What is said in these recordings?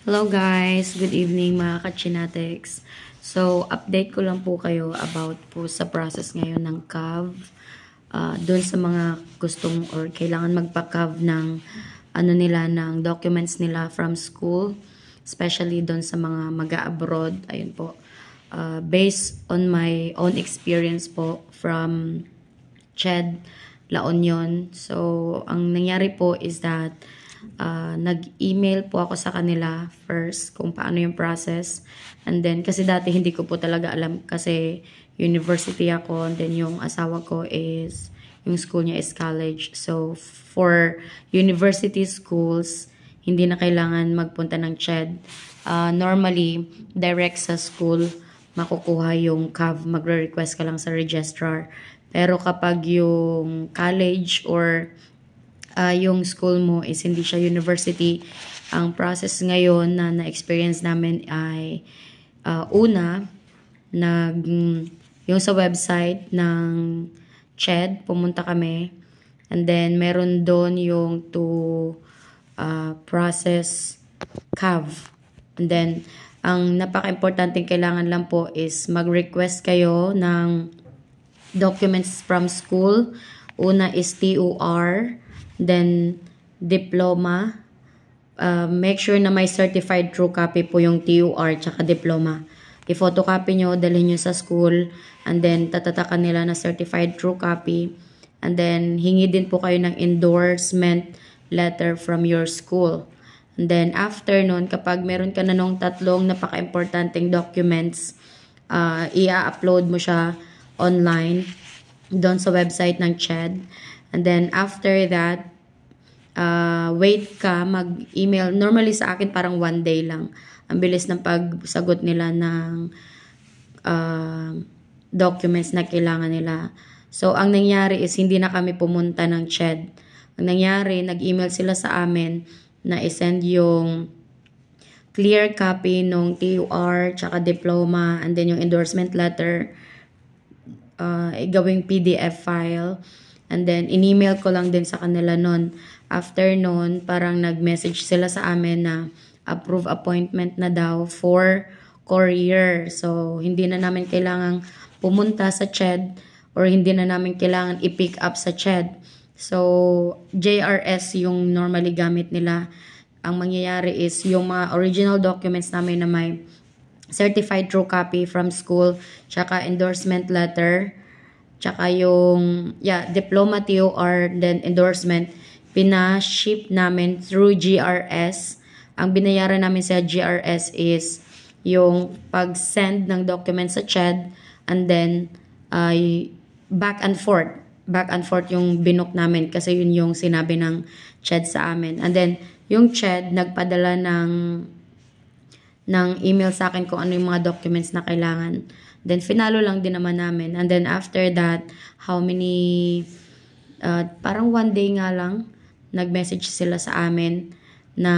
Hello guys, good evening mga ka-Chinatics. So, update ko lang po kayo about po sa process ngayon ng CAV. Doon sa mga gustong or kailangan magpa-CAV ng ng documents nila from school, especially doon sa mga mag-abroad. Ayun po. Based on my own experience po from CHED, La Union. So, ang nangyari po is that nag-email po ako sa kanila first kung paano yung process. And then, kasi dati hindi ko po talaga alam kasi university ako. And then, yung asawa ko is, yung school niya is college. So, for university schools, hindi na kailangan magpunta ng CHED. Normally, direct sa school, makukuha yung CAV, magre-request ka lang sa registrar. Pero kapag yung college or yung school mo is hindi siya university, ang process ngayon na na-experience namin ay una, yung sa website ng CHED, pumunta kami. And then, meron doon yung to process CAV. And then, ang napaka-importanting kailangan lang po is mag-request kayo ng documents from school. Una is TOR, then diploma. Make sure na may certified true copy po yung TOR tsaka diploma. I-photocopy nyo, dalhin nyo sa school, and then tatatakan nila na certified true copy. And then, hingi din po kayo ng endorsement letter from your school. And then, after nun, kapag meron ka na nung tatlong napaka-importanting documents, i-upload mo siya online doon sa website ng CHED. And then, after that, wait ka, mag-email. Normally sa akin, parang 1 day lang. Ang bilis ng pagsagot nila ng documents na kailangan nila. So, ang nangyari is, hindi na kami pumunta ng CHED. Ang nangyari, nag-email sila sa amin na isend yung clear copy ng TOR, tsaka diploma, and then yung endorsement letter, gawing PDF file. And then, in-email ko lang din sa kanila nun. After nun, parang nag-message sila sa amin na approve appointment na daw for courier. So, hindi na namin kailangang pumunta sa CHED or hindi na namin kailangan i-pick up sa CHED. So, JRS yung normally gamit nila. Ang mangyayari is yung mga original documents namin na may certified true copy from school, tsaka endorsement letter, tsaka yung diploma, TOR, then endorsement, pina-ship namin through GRS. Ang binayaran namin sa GRS is yung pag-send ng documents sa CHED, and then back and forth yung binook namin kasi yun yung sinabi ng CHED sa amin. And then yung CHED nagpadala ng email sa akin kung ano yung mga documents na kailangan. Then, finalo lang din naman namin. And then, after that, parang 1 day nga lang, nag-message sila sa amin na,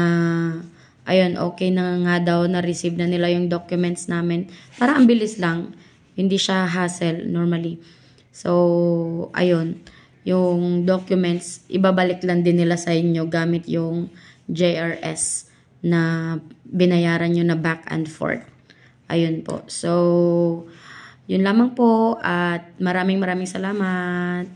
ayun, okay na nga daw, na-receive na nila yung documents namin. Parang ang bilis lang. Hindi siya hassle, normally. So, ayun, yung documents, ibabalik lang din nila sa inyo gamit yung JRS na binayaran nyo na back and forth. Ayun po. So, yun lamang po at maraming salamat.